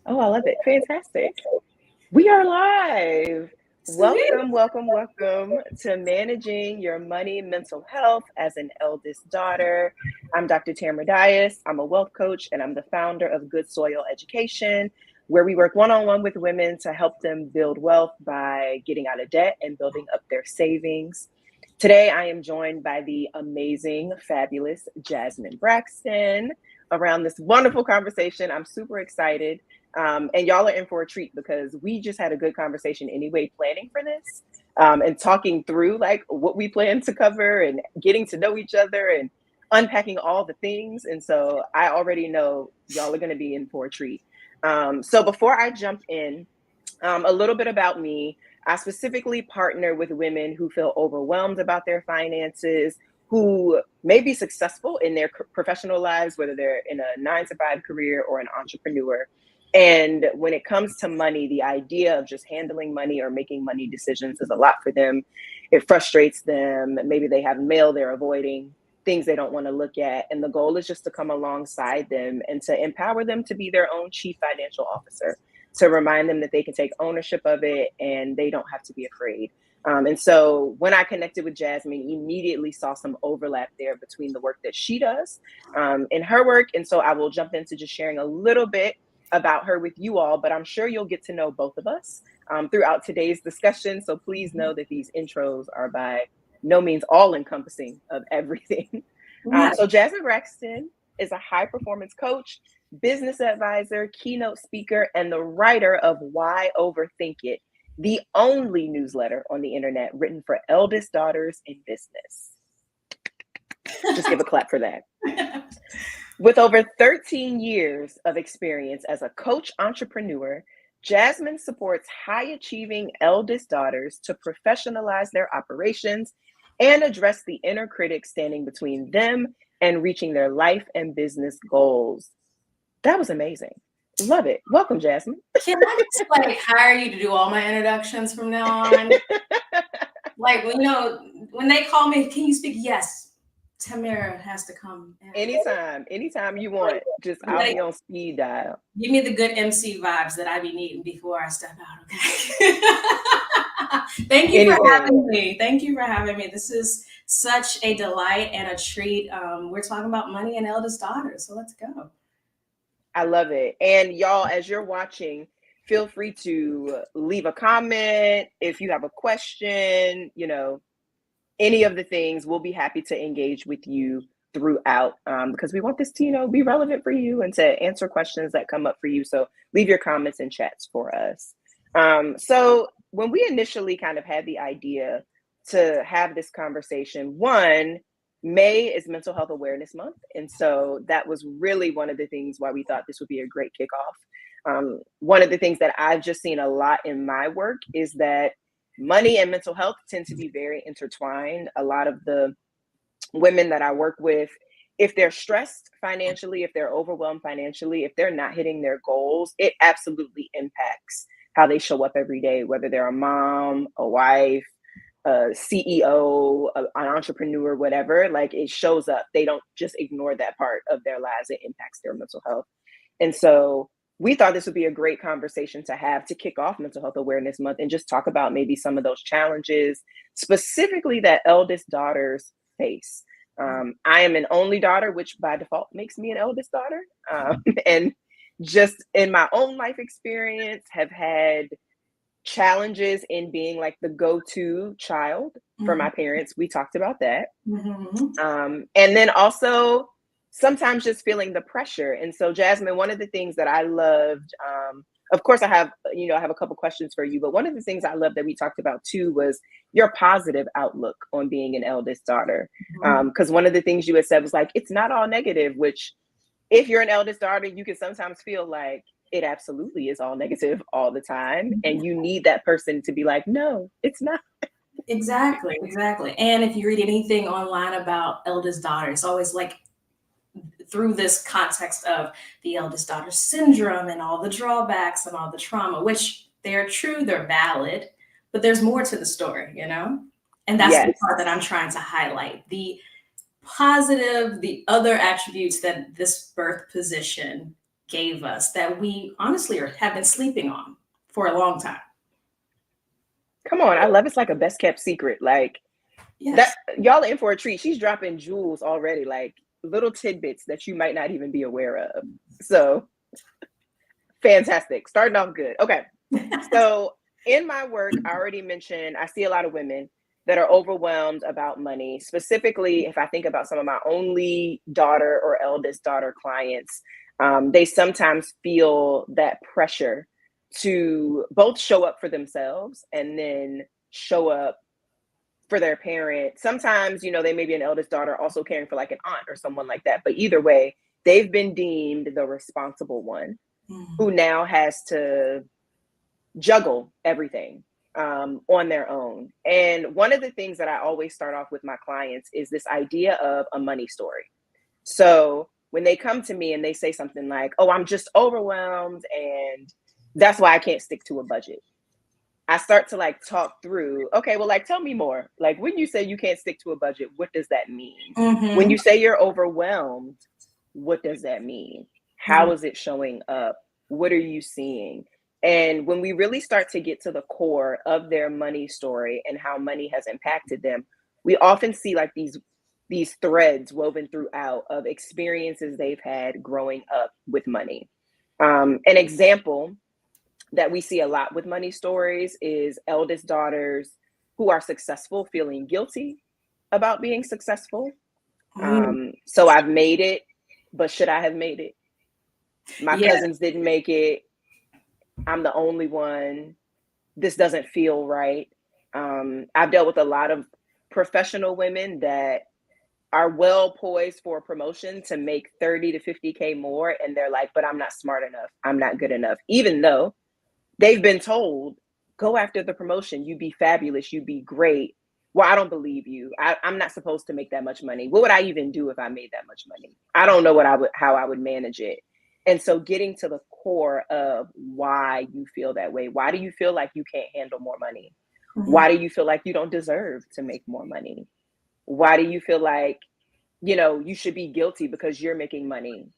Oh, I love it. Fantastic. We are live. Sweet. Welcome to Managing Your Money Mental Health as an Eldest Daughter. I'm Dr. Tamara Dias. I'm a wealth coach and I'm the founder of Good Soil Education, where we work one on one with women to help them build wealth by getting out of debt and building up their savings. Today, I am joined by the amazing, fabulous Jasmine Braxton around this wonderful conversation. I'm super excited. And y'all are in for a treat because we just had a good conversation anyway, planning for this and talking through like what we plan to cover and getting to know each other and unpacking all the things. And so I already know y'all are going to be in for a treat. So before I jump in, a little bit about me. I specifically partner with women who feel overwhelmed about their finances, who may be successful in their professional lives, whether they're in a 9 to 5 career or an entrepreneur. And when it comes to money, the idea of just handling money or making money decisions is a lot for them. It frustrates them. Maybe they have mail they're avoiding, things they don't want to look at. And the goal is just to come alongside them and to empower them to be their own chief financial officer, to remind them that they can take ownership of it and they don't have to be afraid. And so when I connected with Jasmine, immediately saw some overlap there between the work that she does in her work. And so I will jump into just sharing a little bit about her with you all, but I'm sure you'll get to know both of us throughout today's discussion. So please know that these intros are by no means all encompassing of everything. Yeah. So Jasmine Braxton is a high performance coach, business advisor, keynote speaker, and the writer of Why Overthink It, the only newsletter on the internet written for eldest daughters in business. Just give a clap for that. With over 13 years of experience as a coach entrepreneur, Jasmine supports high achieving eldest daughters to professionalize their operations and address the inner critic standing between them and reaching their life and business goals. That was amazing. Love it. Welcome, Jasmine. Can I just like hire you to do all my introductions from now on? Like, when they call me, can you speak? Yes, Tamara has to come. Anytime you want. Just I'll be on speed dial. Give me the good MC vibes that I be needing before I step out. Okay. Thank you for having me. Thank you for having me. This is such a delight and a treat. We're talking about money and eldest daughters, so let's go. I love it. And y'all, as you're watching, feel free to leave a comment if you have a question, any of the things. We'll be happy to engage with you throughout because we want this to, be relevant for you and to answer questions that come up for you. So leave your comments and chats for us. So when we initially kind of had the idea to have this conversation, May is Mental Health Awareness Month. And so that was really one of the things why we thought this would be a great kickoff. One of the things that I've just seen a lot in my work is that money and mental health tend to be very intertwined. A lot of the women that I work with, if they're stressed financially, if they're overwhelmed financially, if they're not hitting their goals, it absolutely impacts how they show up every day, whether they're a mom, a wife, a CEO, an entrepreneur, whatever. Like, it shows up. They don't just ignore that part of their lives. It impacts their mental health. And so we thought this would be a great conversation to have to kick off Mental Health Awareness Month and just talk about maybe some of those challenges, specifically that eldest daughters face. I am an only daughter, which by default makes me an eldest daughter. And just in my own life experience, have had challenges in being like the go-to child for my parents. We talked about that. And then also sometimes just feeling the pressure. And so, Jasmine, one of the things that I loved, of course, I have a couple questions for you, but one of the things I loved that we talked about too was your positive outlook on being an eldest daughter. Because one of the things you had said was like, it's not all negative, which if you're an eldest daughter, you can sometimes feel like it absolutely is all negative all the time. And you need that person to be like, no, it's not. Exactly. And if you read anything online about eldest daughter, it's always like through this context of the eldest daughter syndrome and all the drawbacks and all the trauma, which they're true, they're valid, but there's more to the story, And that's the part that I'm trying to highlight. The positive, the other attributes that this birth position gave us that we honestly have been sleeping on for a long time. Come on, I love it's like a best kept secret. Like that Yes. y'all are in for a treat. She's dropping jewels already, like little tidbits that you might not even be aware of. So fantastic. Starting off good. Okay. So in my work, I already mentioned I see a lot of women that are overwhelmed about money. Specifically, if I think about some of my only daughter or eldest daughter clients, they sometimes feel that pressure to both show up for themselves and then show up for their parent. Sometimes, you know, they may be an eldest daughter also caring for like an aunt or someone like that. But either way, they've been deemed the responsible one who now has to juggle everything on their own. And one of the things that I always start off with my clients is this idea of a money story. So when they come to me and they say something like, oh, I'm just overwhelmed and that's why I can't stick to a budget, I start to like talk through, okay, well, like, tell me more. Like, when you say you can't stick to a budget, what does that mean? When Mm-hmm. you say you're overwhelmed, what does that mean? How is it showing up? What are you seeing? And when we really start to get to the core of their money story and how money has impacted them, we often see like these threads woven throughout of experiences they've had growing up with money. An example that we see a lot with money stories is eldest daughters who are successful feeling guilty about being successful. Mm. So I've made it, but should I have made it? My Yeah. cousins didn't make it. I'm the only one. This doesn't feel right. I've dealt with a lot of professional women that are well poised for a promotion to make 30 to 50K more. And they're like, but I'm not smart enough. I'm not good enough. Even though they've been told, go after the promotion. You'd be fabulous. You'd be great. Well, I don't believe you. I'm not supposed to make that much money. What would I even do if I made that much money? I don't know how I would manage it. And so getting to the core of why you feel that way. Why do you feel like you can't handle more money? Mm-hmm. Why do you feel like you don't deserve to make more money? Why do you feel like, you know, you should be guilty because you're making money and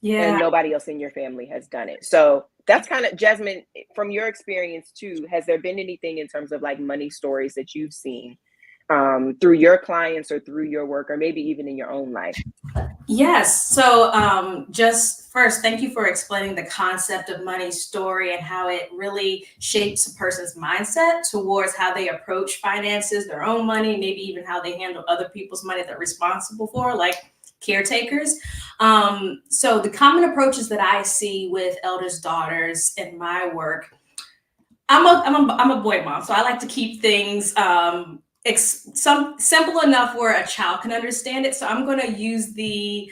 Yeah. nobody else in your family has done it? So that's kind of, Jasmine, from your experience too, has there been anything in terms of like money stories that you've seen through your clients or through your work or maybe even in your own life? Yes. So, just first, thank you for explaining the concept of money story and how it really shapes a person's mindset towards how they approach finances, their own money, maybe even how they handle other people's money they're responsible for, like caretakers. So, the common approaches that I see with eldest daughters in my work, I'm a boy mom, so I like to keep things some simple enough where a child can understand it. So I'm going to use the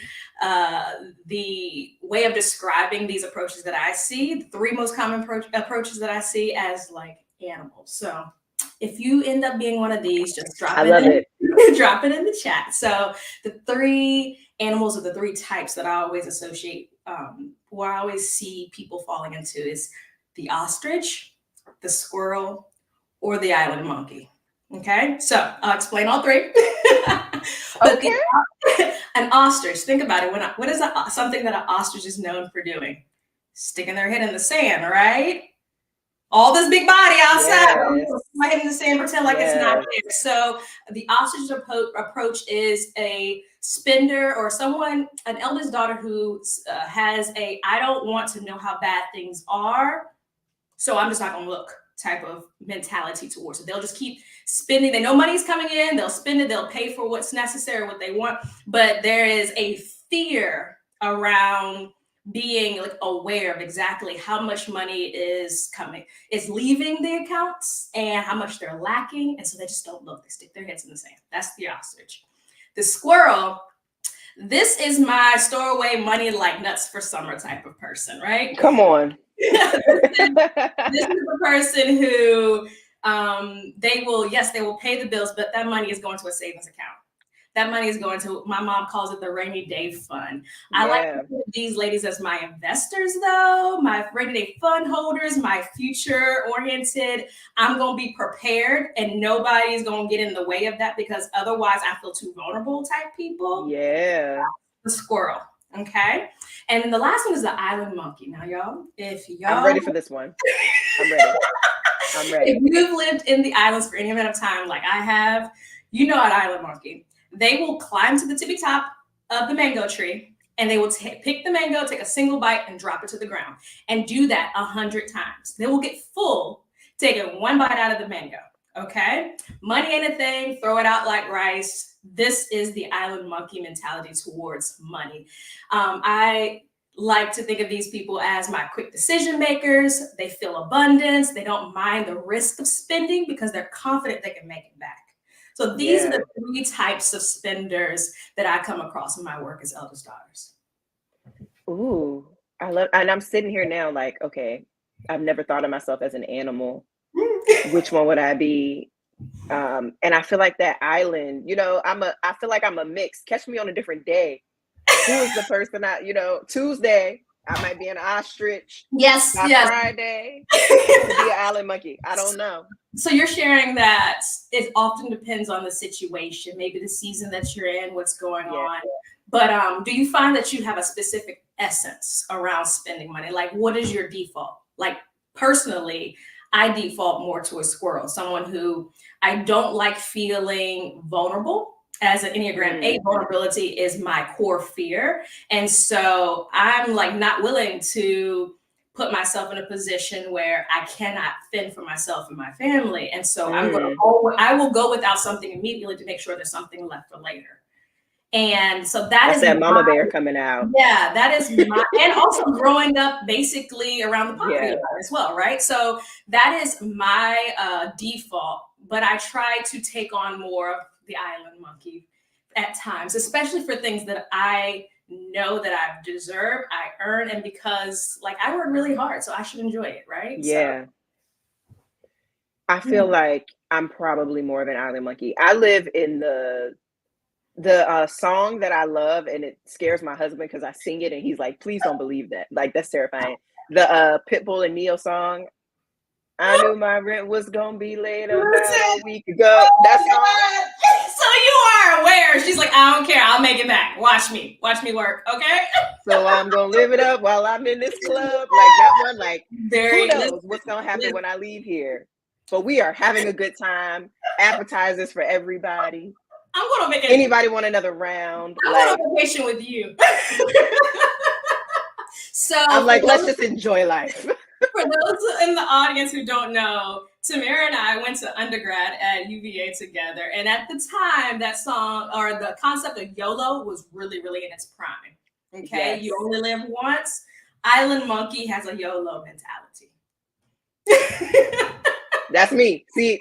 way of describing these approaches that I see. The three most common approaches that I see as like animals. So if you end up being one of these, just I love it. drop it in the chat. So the three animals or the three types that I always associate, or I always see people falling into is the ostrich, the squirrel, or the island monkey. Okay, so I'll explain all three. But Okay. an ostrich, think about it. What is something that an ostrich is known for doing? Sticking their head in the sand, right? All this big body outside, Yes. my head in the sand, pretend like it's not Yes. there. So the ostrich approach is a spender or someone, an eldest daughter who has I don't want to know how bad things are, so I'm just not going to look type of mentality towards it. They'll just keep spending. They know money's coming in. They'll spend it. They'll pay for what's necessary, what they want. But there is a fear around being like aware of exactly how much money is leaving the accounts and how much they're lacking. And so they just don't look. They stick their heads in the sand. That's the ostrich. The squirrel, this is my store away money like nuts for summer type of person, right? Come on. This is the person who they will pay the bills, but that money is going to a savings account. That money is going to, my mom calls it the rainy day fund. I like to Yeah. think of these ladies as my investors, though, my rainy day fund holders, my future oriented. I'm going to be prepared and nobody's going to get in the way of that because otherwise I feel too vulnerable type people. Yeah. The squirrel. Okay. And then the last one is the island monkey. Now, y'all, if I'm y'all ready for this one. I'm ready. I'm ready. if you've lived in the islands for any amount of time, like I have, you know an island monkey. They will climb to the tippy top of the mango tree and they will pick the mango, take a single bite, and drop it to the ground, and do that 100 times. They will get full taking one bite out of the mango. Okay, money ain't a thing. Throw it out like rice. This is the island monkey mentality towards money. I like to think of these people as my quick decision makers. They feel abundance. They don't mind the risk of spending because they're confident they can make it back. So these are the 3 types of spenders that I come across in my work as eldest daughters. Ooh, I love, and I'm sitting here now like, okay, I've never thought of myself as an animal. Which one would I be? And I feel like that island, I feel like I'm a mix. Catch me on a different day. Who is the person Tuesday, I might be an ostrich. Yes, By yes. Friday, I could be an island monkey. I don't know. So you're sharing that it often depends on the situation, maybe the season that you're in, what's going on. But do you find that you have a specific essence around spending money? Like, what is your default? Like, personally, I default more to a squirrel, someone who I don't like feeling vulnerable. As an Enneagram 8, vulnerability is my core fear. And so I'm like not willing to put myself in a position where I cannot fend for myself and my family. And so I will go without something immediately to make sure there's something left for later. And so that's that mama bear coming out. Yeah, that is my, and also growing up basically around the poverty line as well, right? So that is my default, but I try to take on more of the island monkey at times, especially for things that I know that I deserve, I earn, and because like I work really hard, so I should enjoy it, right? Yeah. So, I feel like I'm probably more of an island monkey. I live in the song that I love, and it scares my husband because I sing it and he's like, please don't believe that. Like, that's terrifying. The Pitbull and Neo song, I knew my rent was gonna be late about a week ago. That's all. So you are aware. She's like, I don't care. I'll make it back. Watch me work. Okay. So I'm gonna live it up while I'm in this club. Like that one. Like, who knows what's gonna happen when I leave here? But we are having a good time. Appetizers for everybody. I'm gonna make it. Anybody want another round? I'm on vacation with you. So I'm like, let's just enjoy life. For those in the audience who don't know, Tamara and I went to undergrad at UVA together. And at the time, that song or the concept of YOLO was really, really in its prime. Okay. Yes. You only live once. Island Monkey has a YOLO mentality. That's me. See,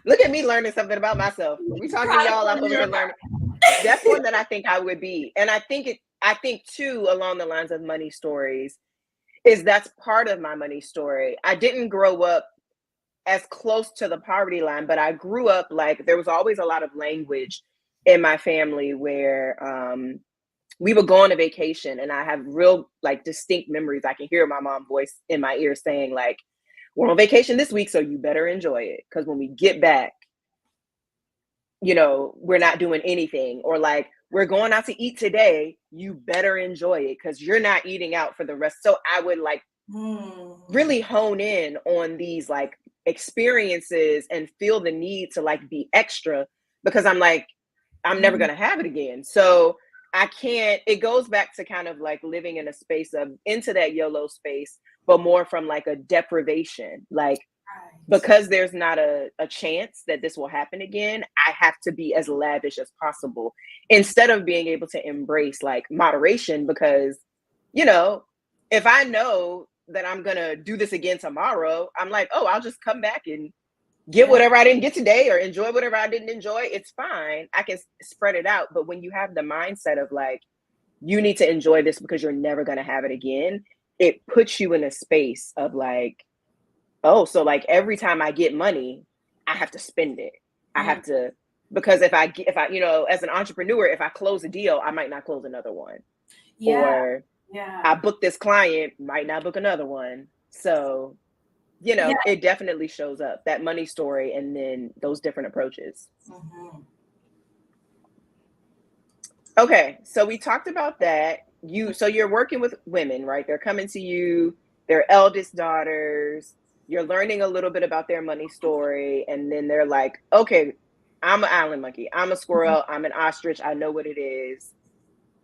look at me learning something about myself. We talking to y'all, I'm over here learning. That's one that I think I would be. And I think too, along the lines of money stories, is that's part of my money story. I didn't grow up as close to the poverty line, but I grew up like there was always a lot of language in my family where we would go on a vacation, and I have real like distinct memories. I can hear my mom's voice in my ear saying like, we're on vacation this week, so you better enjoy it. Because when we get back, we're not doing anything. Or like, we're going out to eat today, you better enjoy it because you're not eating out for the rest. So I would like really hone in on these like experiences and feel the need to like be extra because I'm like, I'm never going to have it again. So it goes back to kind of like living in a space of into that YOLO space, but more from like a deprivation, like, because there's not a chance that this will happen again, I have to be as lavish as possible instead of being able to embrace like moderation because, if I know that I'm going to do this again tomorrow, I'm like, oh, I'll just come back and get whatever I didn't get today or enjoy whatever I didn't enjoy. It's fine. I can spread it out. But when you have the mindset of like, you need to enjoy this because you're never going to have it again, it puts you in a space of like, oh, so like every time I get money, I have to spend it. I have to, because if I, as an entrepreneur, if I close a deal, I might not close another one. Or I book this client, might not book another one. So, it definitely shows up, that money story and then those different approaches. Okay. So we talked about that. you're working with women, right? They're coming to you, their eldest daughters, you're learning a little bit about their money story, and then they're like, okay, I'm an island monkey, I'm a squirrel, I'm an ostrich, I know what it is.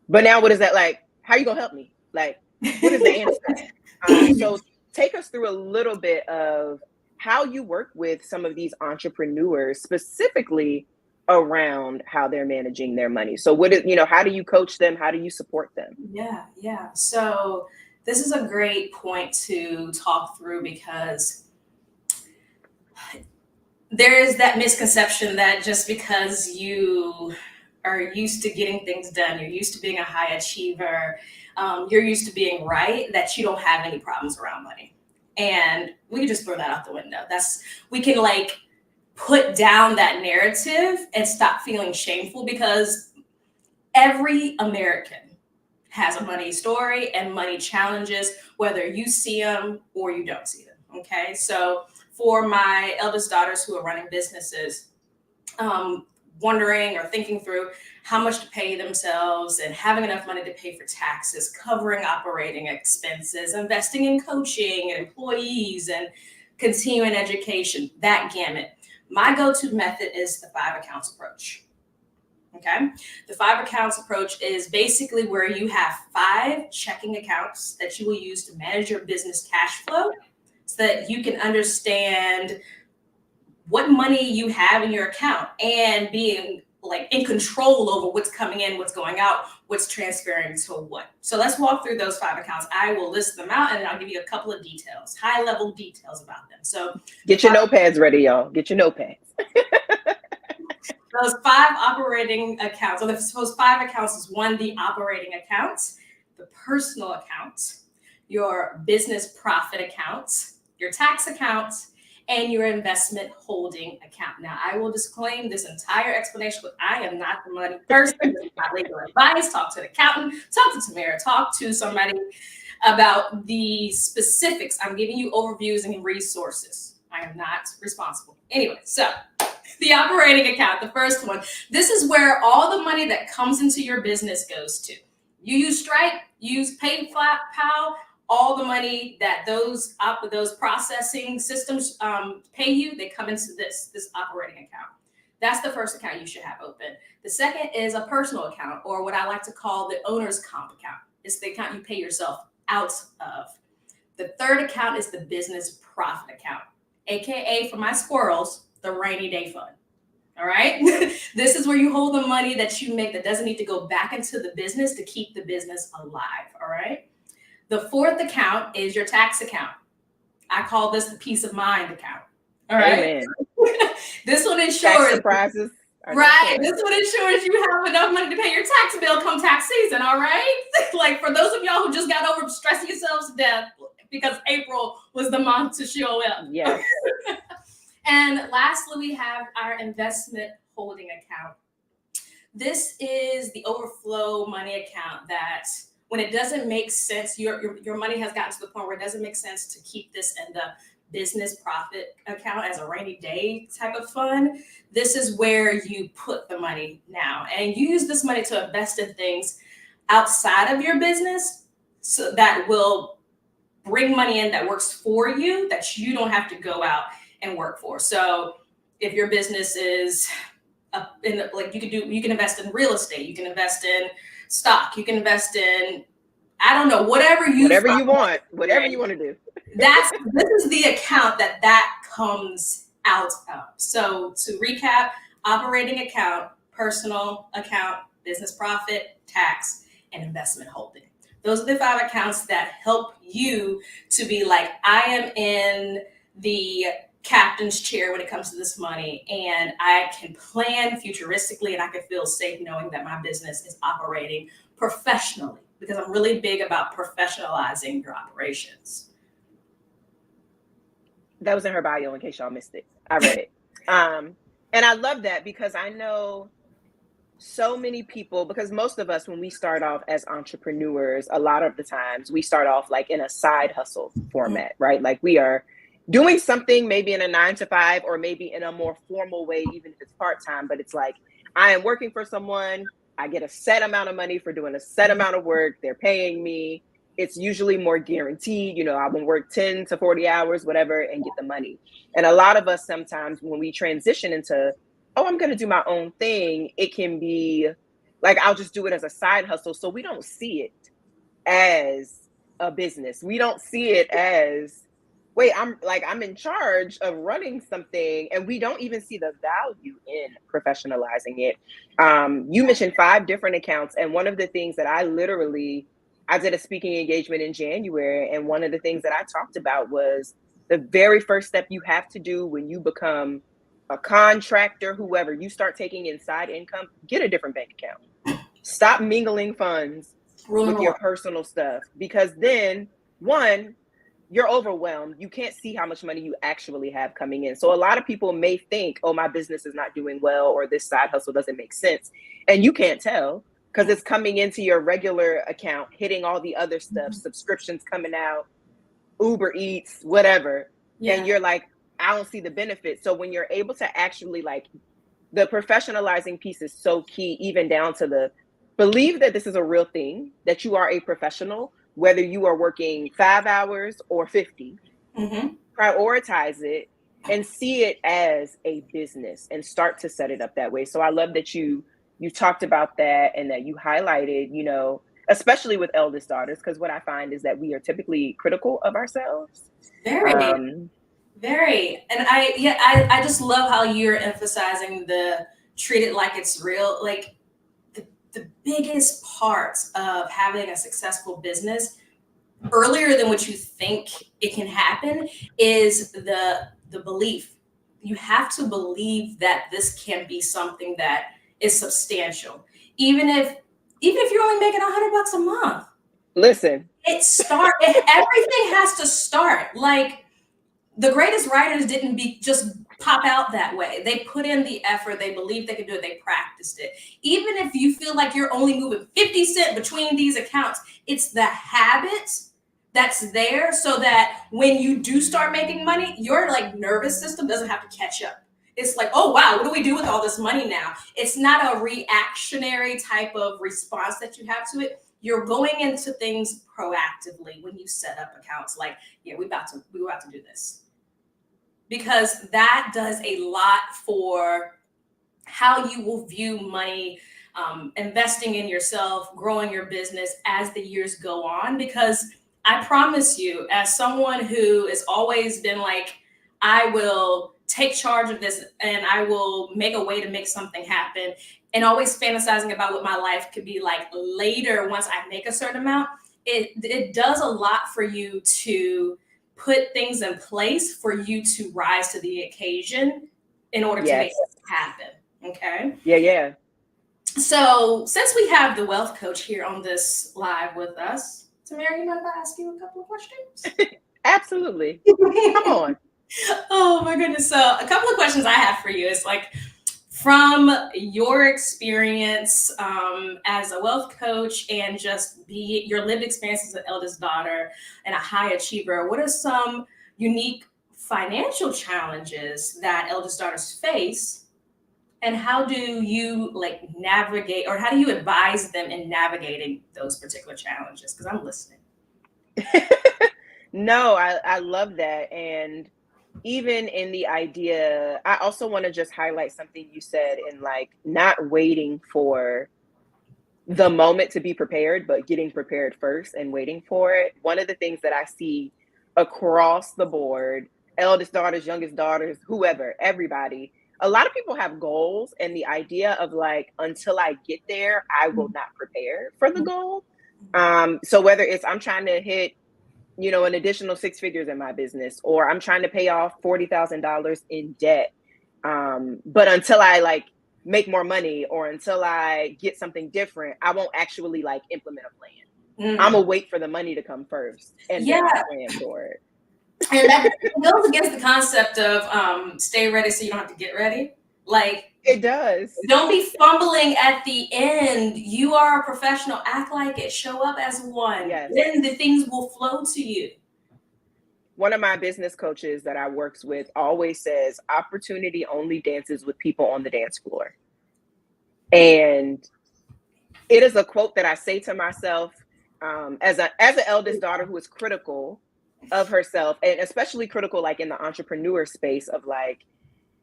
But now what is that like? How you gonna help me? Like, what is the answer? So take us through a little bit of how you work with some of these entrepreneurs, specifically around how they're managing their money. So how do you coach them? How do you support them? Yeah. So this is a great point to talk through because there is that misconception that just because you are used to getting things done, you're used to being a high achiever, you're used to being right, that you don't have any problems around money. And we can just throw that out the window. We can like put down that narrative and stop feeling shameful because every American has a money story and money challenges, whether you see them or you don't see them. Okay. So for my eldest daughters who are running businesses, wondering or thinking through how much to pay themselves and having enough money to pay for taxes, covering operating expenses, investing in coaching and employees and continuing education, that gamut. My go-to method is the 5 accounts approach. Okay. The 5 accounts approach is basically where you have 5 checking accounts that you will use to manage your business cash flow so that you can understand what money you have in your account and being like in control over what's coming in, what's going out, what's transferring to what. So let's walk through those 5 accounts. I will list them out and I'll give you a couple of details, high level details about them. So get your notepads ready, y'all. Get your notepads. Those 5 operating accounts, or those 5 accounts is one, the operating account, the personal account, your business profit account, your tax account, and your investment holding account. Now, I will disclaim this entire explanation, but I am not the money person. This is not legal advice. Talk to an accountant, talk to Tamara, talk to somebody about the specifics. I'm giving you overviews and resources. I am not responsible. Anyway, so the operating account, the first one, this is where all the money that comes into your business goes to. You use Stripe, use PayPal, all the money that those processing systems pay you, they come into this operating account. That's the first account you should have open. The second is a personal account, or what I like to call the owner's comp account. It's the account you pay yourself out of. The third account is the business profit account, AKA for my squirrels, the rainy day fund. All right. This is where you hold the money that you make that doesn't need to go back into the business to keep the business alive. All right. The fourth account is your tax account. I call this the peace of mind account. All right. This one ensures tax surprises. Right. This one ensures you have enough money to pay your tax bill come tax season. All right. Like for those of y'all who just got over stressing yourselves to death because April was the month to show up. Yes. And lastly, we have our investment holding account. This is the overflow money account that when it doesn't make sense, your money has gotten to the point where it doesn't make sense to keep this in the business profit account as a rainy day type of fund. This is where you put the money now, and you use this money to invest in things outside of your business so that will bring money in that works for you, that you don't have to go out and work for. So if your business is you can invest in real estate, you can invest in stock, you can invest in, I don't know, whatever you want to do. This is the account that comes out of. So to recap, operating account, personal account, business profit, tax, and investment holding. Those are the 5 accounts that help you to be like, I am in the captain's chair when it comes to this money, and I can plan futuristically, and I can feel safe knowing that my business is operating professionally, because I'm really big about professionalizing your operations. That was in her bio in case y'all missed it. I read it. And I love that because I know so many people, because most of us, when we start off as entrepreneurs, a lot of the times we start off like in a side hustle format, right? Like we are doing something maybe in a 9-to-5 or maybe in a more formal way, even if it's part-time, but it's like, I am working for someone, I get a set amount of money for doing a set amount of work. They're paying me. It's usually more guaranteed. You know, I will work 10 to 40 hours, whatever, and get the money. And a lot of us sometimes when we transition into, oh, I'm going to do my own thing, it can be like, I'll just do it as a side hustle. So we don't see it as a business. We don't see it as, wait, I'm in charge of running something, and we don't even see the value in professionalizing it. You mentioned 5 different accounts, and one of the things that I did a speaking engagement in January, and one of the things that I talked about was the very first step you have to do when you become a contractor, whoever, you start taking inside income, get a different bank account. Stop mingling funds with your personal stuff, because then, one, you're overwhelmed. You can't see how much money you actually have coming in. So a lot of people may think, oh, my business is not doing well, or this side hustle doesn't make sense. And you can't tell because it's coming into your regular account, hitting all the other stuff, subscriptions coming out, Uber Eats, whatever. Yeah. And you're like, I don't see the benefit. So when you're able to actually, like, the professionalizing piece is so key, even down to the believe that this is a real thing, that you are a professional, whether you are working 5 hours or 50. Prioritize it and see it as a business and start to set it up that way. So I love that you talked about that, and that you highlighted, you know, especially with eldest daughters, because what I find is that we are typically critical of ourselves. Very. And I just love how you're emphasizing the treat it like it's real. Like the biggest parts of having a successful business, earlier than what you think it can happen, is the belief. You have to believe that this can be something that is substantial, even if you're only making $100 a month. Listen, everything has to start. Like, the greatest writers didn't just pop out that way. They put in the effort. They believed they could do it. They practiced it. Even if you feel like you're only moving 50 cents between these accounts, it's the habit that's there, so that when you do start making money, your like nervous system doesn't have to catch up. It's like, oh wow, what do we do with all this money now? It's not a reactionary type of response that you have to it. You're going into things proactively when you set up accounts. Like, yeah, we're about to do this, because that does a lot for how you will view money, investing in yourself, growing your business as the years go on. Because I promise you, as someone who has always been like, I will take charge of this and I will make a way to make something happen, and always fantasizing about what my life could be like later once I make a certain amount, it does a lot for you to put things in place for you to rise to the occasion in order to make it happen. Okay? Yeah. So since we have the wealth coach here on this live with us, Tamara, you mind if I ask you a couple of questions? Absolutely. Come on. Oh my goodness. So a couple of questions I have for you is like, from your experience as a wealth coach, and just your lived experience as an eldest daughter and a high achiever, what are some unique financial challenges that eldest daughters face, and how do you like navigate, or how do you advise them in navigating those particular challenges? Because I'm listening. No, I love that. And even in the idea, I also want to just highlight something you said in like not waiting for the moment to be prepared, but getting prepared first and waiting for it. One of the things that I see across the board, eldest daughters, youngest daughters, whoever, everybody, a lot of people have goals, and the idea of like, until I get there, I will not prepare for the goal. So whether it's I'm trying to hit, you know, an additional 6 figures in my business, or I'm trying to pay off $40,000 in debt. But until I like make more money, or until I get something different, I won't actually like implement a plan. I'm gonna wait for the money to come first, and then I'll plan for it. And that goes against the concept of stay ready so you don't have to get ready. Like, it does. Don't be fumbling at the end. You are a professional. Act like it. Show up as one. Yes. Then the things will flow to you. One of my business coaches that I works with always says, opportunity only dances with people on the dance floor. And it is a quote that I say to myself as an eldest daughter who is critical of herself, and especially critical like in the entrepreneur space of like,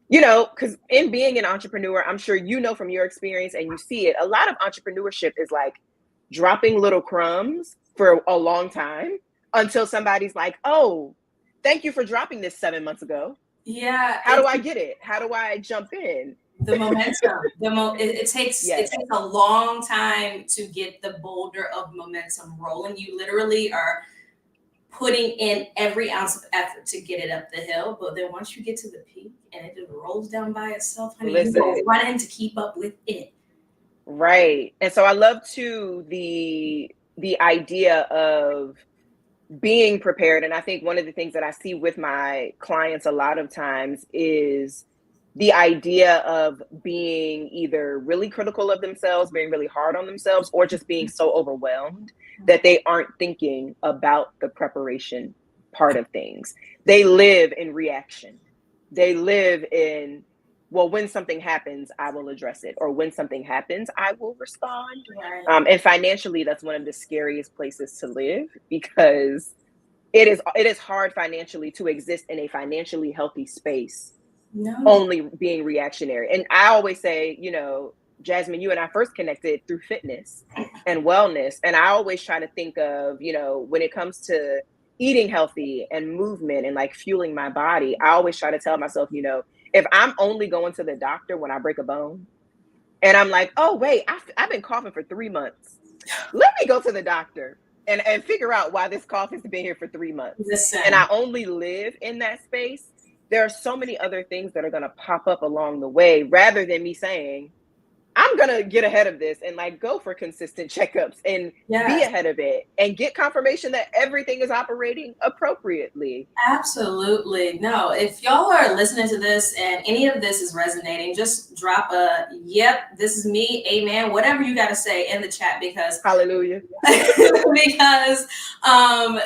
you know, because in being an entrepreneur, I'm sure you know from your experience and you see it, a lot of entrepreneurship is like dropping little crumbs for a long time until somebody's like, oh, thank you for dropping this 7 months ago. Yeah, How do I get it? How do I jump in? the momentum. It Yes. takes a long time to get the boulder of momentum rolling. You literally are putting in every ounce of effort to get it up the hill, but then once you get to the peak and it just rolls down by itself, honey, you go Listen, running to keep up with it. right. And so I love too the idea of being prepared. And I think one of the things that I see with my clients a lot of times is the idea of being either really critical of themselves, being really hard on themselves, or just being so overwhelmed that they aren't thinking about the preparation part of things. They live in reaction. They live in, well, when something happens, I will address it. Or when something happens, I will respond. Right. And financially, that's one of the scariest places to live because it is hard financially to exist in a financially healthy space No. only being reactionary. And I always say, you know, Jasmine, you and I first connected through fitness and wellness. And I always try to think of, you know, when it comes to eating healthy and movement and like fueling my body, I always try to tell myself, you know, if I'm only going to the doctor when I break a bone and I'm like, oh, wait, I've been coughing for 3 months. Let me go to the doctor and figure out why this cough has been here for 3 months. And Listen, I only live in that space. There are so many other things that are going to pop up along the way rather than me saying, I'm going to get ahead of this and like go for consistent checkups and be yes. ahead of it and get confirmation that everything is operating appropriately. Absolutely. No, if y'all are listening to this and any of this is resonating, just drop a yep, this is me, amen, whatever you got to say in the chat because Hallelujah. because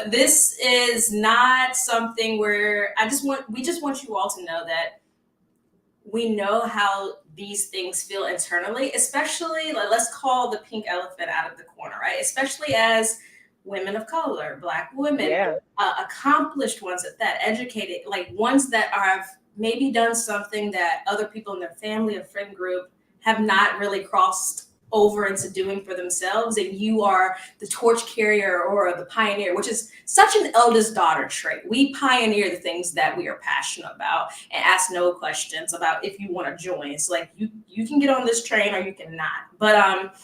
this is not something where we just want you all to know that we know how these things feel internally, especially like let's call the pink elephant out of the corner, right? Especially as women of color, Black women, Yeah. accomplished ones at that, educated, like ones that have maybe done something that other people in their family or friend group have not really crossed over into doing for themselves, and you are the torch carrier or the pioneer, which is such an eldest daughter trait. We pioneer the things that we are passionate about and ask no questions about if you want to join. It's like you can get on this train or you cannot. But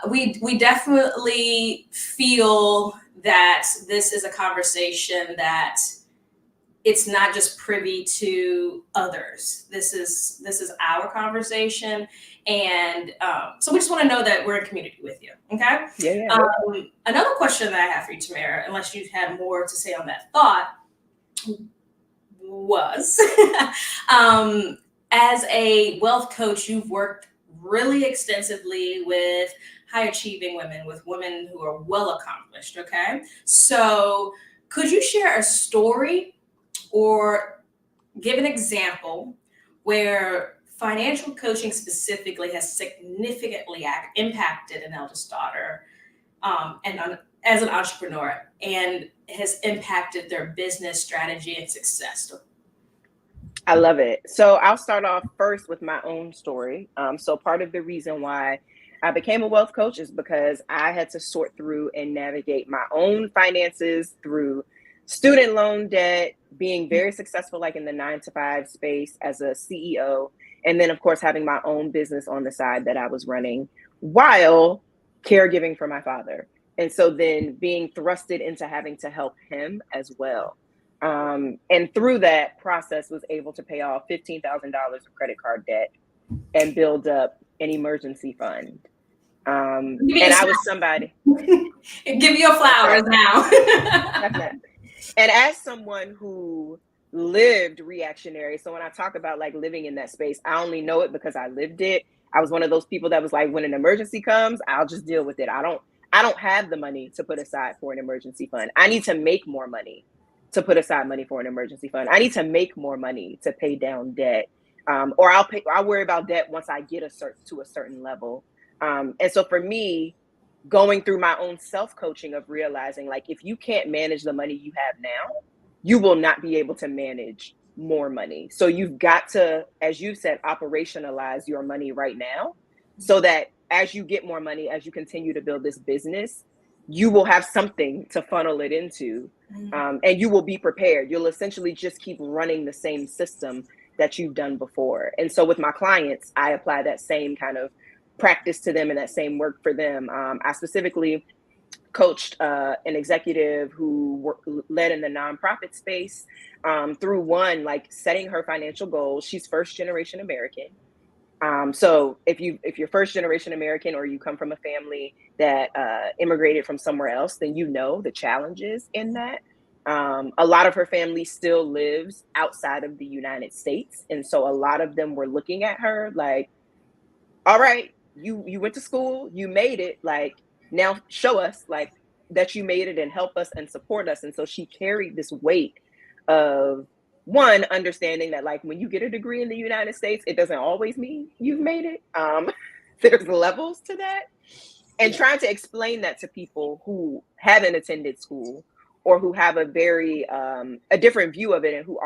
we definitely feel that this is a conversation that it's not just privy to others. This is our conversation, and so we just want to know that we're in community with you. Okay. Yeah. Another question that I have for you, Tamara, unless you had more to say on that thought, was as a wealth coach, you've worked really extensively with high achieving women, with women who are well accomplished. Okay. So could you share a story or give an example where financial coaching specifically has significantly impacted an eldest daughter as an entrepreneur and has impacted their business strategy and success? I love it. So I'll start off first with my own story. So part of the reason why I became a wealth coach is because I had to sort through and navigate my own finances through student loan debt, being very successful, like in the 9 to 5 space as a CEO. And then, of course, having my own business on the side that I was running while caregiving for my father. And so then being thrusted into having to help him as well. And through that process was able to pay off $15,000 of credit card debt and build up an emergency fund. And I was somebody. Give you your flowers now. And as someone who lived reactionary, so when I talk about like living in that space, I only know it because I lived it. I was one of those people that was like, when an emergency comes, I'll just deal with it. I don't have the money to put aside for an emergency fund. I need to make more money to put aside money for an emergency fund. I need to make more money to pay down debt. Or I'll worry about debt once I get to a certain level. And so for me, going through my own self-coaching of realizing, like, if you can't manage the money you have now, you will not be able to manage more money. So you've got to, as you said, operationalize your money right now, so that as you get more money, as you continue to build this business, you will have something to funnel it into. And you will be prepared. You'll essentially just keep running the same system that you've done before. And so with my clients, I apply that same kind of practice to them and that same work for them. I specifically coached an executive who led in the nonprofit space, through one, like, setting her financial goals. She's first generation American. So if you're first generation American, or you come from a family that immigrated from somewhere else, then you know the challenges in that. A lot of her family still lives outside of the United States, and so a lot of them were looking at her like, all right, you went to school, you made it, like, now show us, like, that you made it, and help us and support us. And so she carried this weight of, one, understanding that, like, when you get a degree in the United States, it doesn't always mean you've made it. There's levels to that, and Yeah. trying to explain that to people who haven't attended school, or who have a very a different view of it, and who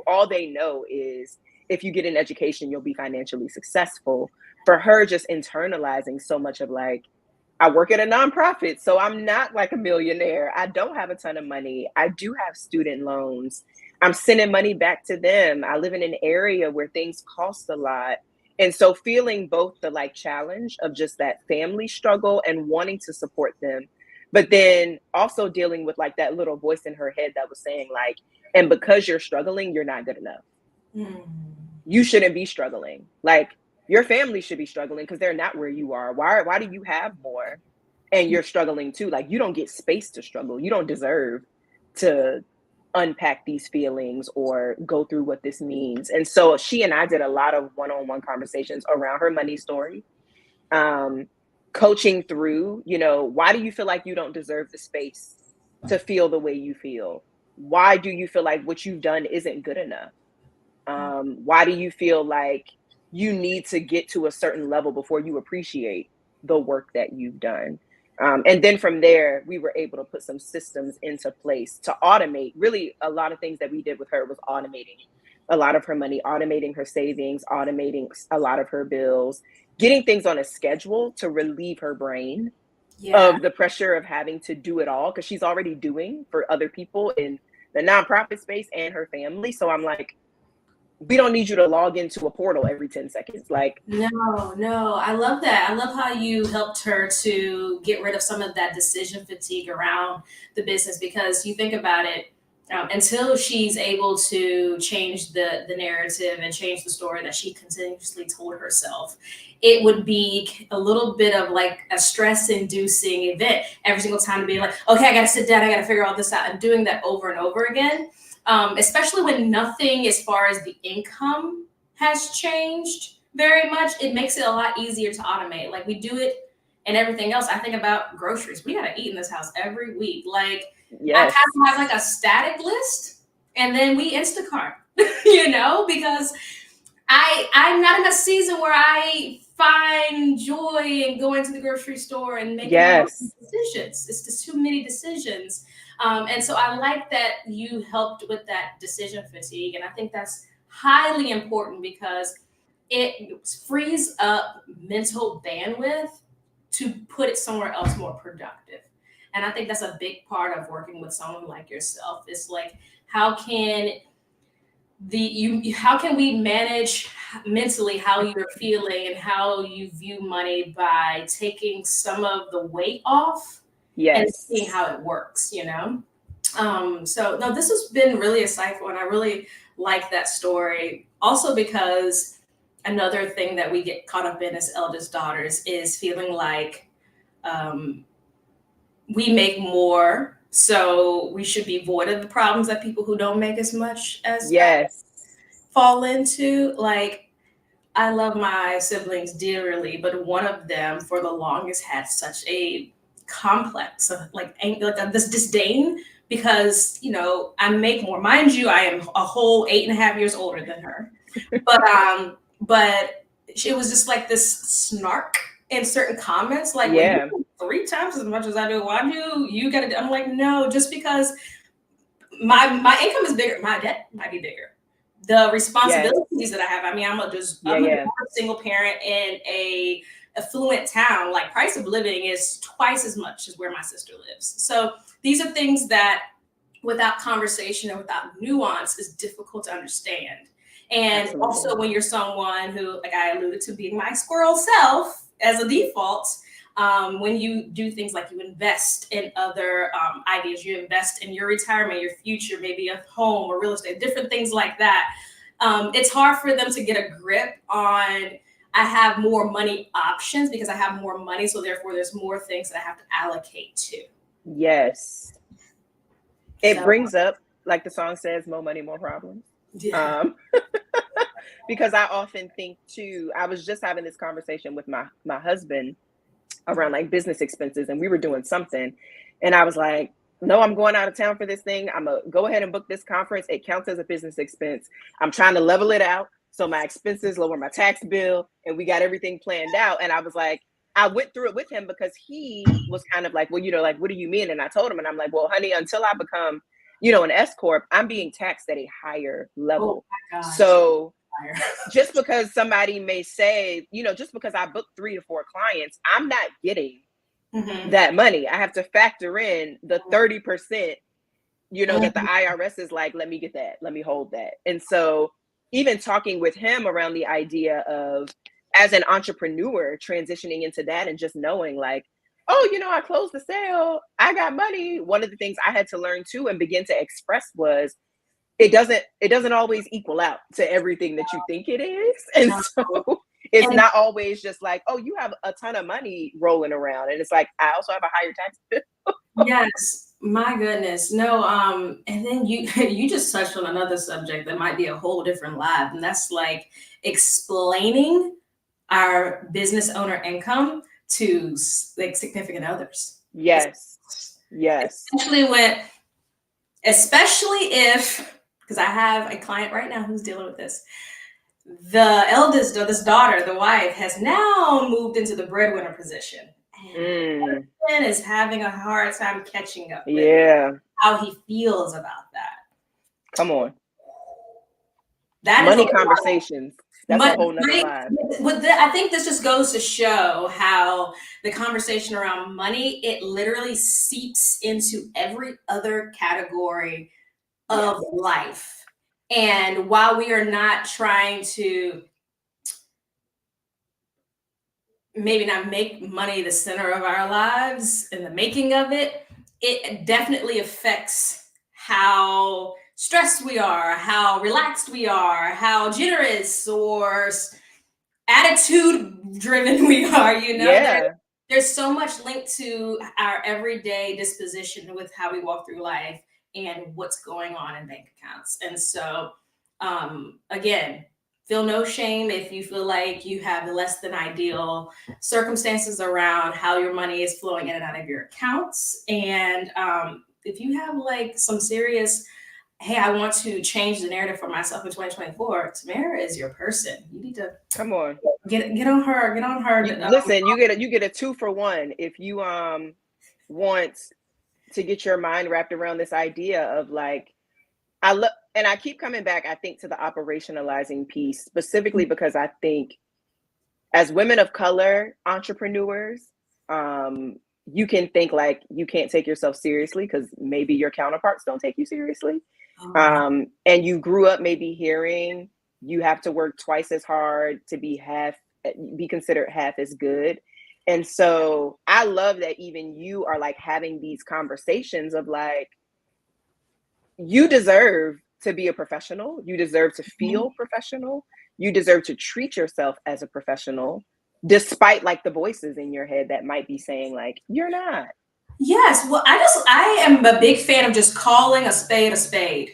all they know is, if you get an education, you'll be financially successful. For her, just internalizing so much of, like, I work at a nonprofit, so I'm not like a millionaire. I don't have a ton of money. I do have student loans. I'm sending money back to them. I live in an area where things cost a lot. And so feeling both the, like, challenge of just that family struggle and wanting to support them, but then also dealing with, like, that little voice in her head that was saying, like, and because you're struggling, you're not good enough. You shouldn't be struggling. Like, your family should be struggling because they're not where you are. Why do you have more and you're struggling too? Like, you don't get space to struggle. You don't deserve to unpack these feelings or go through what this means. And so she and I did a lot of one-on-one conversations around her money story, um, coaching through, why do you feel like you don't deserve the space to feel the way you feel? Why do you feel like what you've done isn't good enough? Why do you feel like you need to get to a certain level before you appreciate the work that you've done? And then from there, we were able to put some systems into place to automate. Really, a lot of things that we did with her was automating a lot of her money, automating her savings, automating a lot of her bills, getting things on a schedule to relieve her brain Yeah. of the pressure of having to do it all, because she's already doing for other people in the nonprofit space and her family. So I'm like, we don't need you to log into a portal every 10 seconds. Like, No, I love that. I love how you helped her to get rid of some of that decision fatigue around the business, because you think about it, until she's able to change the narrative and change the story that she continuously told herself, it would be a little bit of like a stress inducing event every single time to be like, okay, I got to sit down, I got to figure all this out, and doing that over and over again. Especially when nothing as far as the income has changed very much, it makes it a lot easier to automate. Like, we do it and everything else. I think about groceries. We gotta eat in this house every week. Like, I kind yes, of have like a static list, and then we Instacart, because I'm not in a season where I find joy in going to the grocery store and making my own yes, decisions. It's just too many decisions. And so I like that you helped with that decision fatigue. And I think that's highly important because it frees up mental bandwidth to put it somewhere else more productive. And I think that's a big part of working with someone like yourself. It's like, how can how can we manage mentally how you're feeling and how you view money by taking some of the weight off and seeing yes, how it works. So no, this has been really insightful, and I really like that story. Also, because another thing that we get caught up in as eldest daughters is feeling like um, we make more, so we should be void of the problems that people who don't make as much as yes, fall into. Like, I love my siblings dearly, but one of them for the longest had such a complex of this disdain because I make more. Mind you, I am a whole 8.5 years older than her, but it was just like this snark in certain comments, like, well, you Yeah. do 3 times as much as I do. Why do you gotta do? I'm like, no, just because my income is bigger, my debt might be bigger. The Yes. responsibilities that I have. I mean, Yeah. I'm a Yeah. single parent in a affluent town. Like, price of living is twice as much as where my sister lives. So these are things that without conversation and without nuance is difficult to understand. And Absolutely. also when you're someone who, like I alluded to, being my squirrel self as a default, when you do things like you invest in other ideas, you invest in your retirement, your future, maybe a home or real estate, different things like that. It's hard for them to get a grip on, I have more money options because I have more money. So therefore there's more things that I have to allocate to. Yes. It So brings up, like the song says, more money, more problems. yeah. Um, because I often think too, I was just having this conversation with my husband around like business expenses, and we were doing something, and I was like, no, I'm going out of town for this thing. I'm gonna go ahead and book this conference. It counts as a business expense. I'm trying to level it out so my expenses lower my tax bill, and we got everything planned out. And I was like, I went through it with him because he was kind of like, well, like, what do you mean? And I told him, and I'm like, well, honey, until I become, an S corp, I'm being taxed at a higher Oh level. my gosh. So just because somebody may say, just because I booked 3 to 4 clients, I'm not getting Mm-hmm. that money. I have to factor in the 30%, that the Mm-hmm. IRS is like, let me get that, let me hold that. And so even talking with him around the idea of, as an entrepreneur, transitioning into that and just knowing like, oh, I closed the sale, I got money. One of the things I had to learn too and begin to express was, it doesn't always equal out to everything that you think it is. And so it's And not always just like, oh, you have a ton of money rolling around, and it's like, I also have a higher tax bill. yes, my goodness. No, and then you you just touched on another subject that might be a whole different live, and that's like explaining our business owner income to like significant others. Yes. Yes. Especially when, especially if, because I have a client right now who's dealing with this. The eldest, or this daughter, the wife, has now moved into the breadwinner position. And Mm, husband is having a hard time catching up with yeah. how he feels about that. Come on. That is a Money lot. conversations. That's a whole nother live. I think this just goes to show how the conversation around money, it literally seeps into every other category Yes. of life. And while we are not trying to maybe not make money the center of our lives and the making of it, it definitely affects how stressed we are, how relaxed we are, how generous or attitude driven we are. Yeah. There's so much linked to our everyday disposition with how we walk through life and what's going on in bank accounts. And so again, feel no shame if you feel like you have less than ideal circumstances around how your money is flowing in and out of your accounts. And if you have like some serious, hey, I want to change the narrative for myself in 2024, Tamara is your person. You need to Come on. get on her, Listen, you get a 2 for 1 if you want to get your mind wrapped around this idea of like, and I keep coming back, I think, to the operationalizing piece, specifically because I think as women of color entrepreneurs, you can think like you can't take yourself seriously because maybe your counterparts don't take you seriously. And you grew up maybe hearing you have to work twice as hard to be considered half as good. And so I love that even you are like having these conversations of like, you deserve to be a professional. You deserve to feel professional. You deserve to treat yourself as a professional, despite like the voices in your head that might be saying like, you're not. Yes, well, I am a big fan of just calling a spade a spade.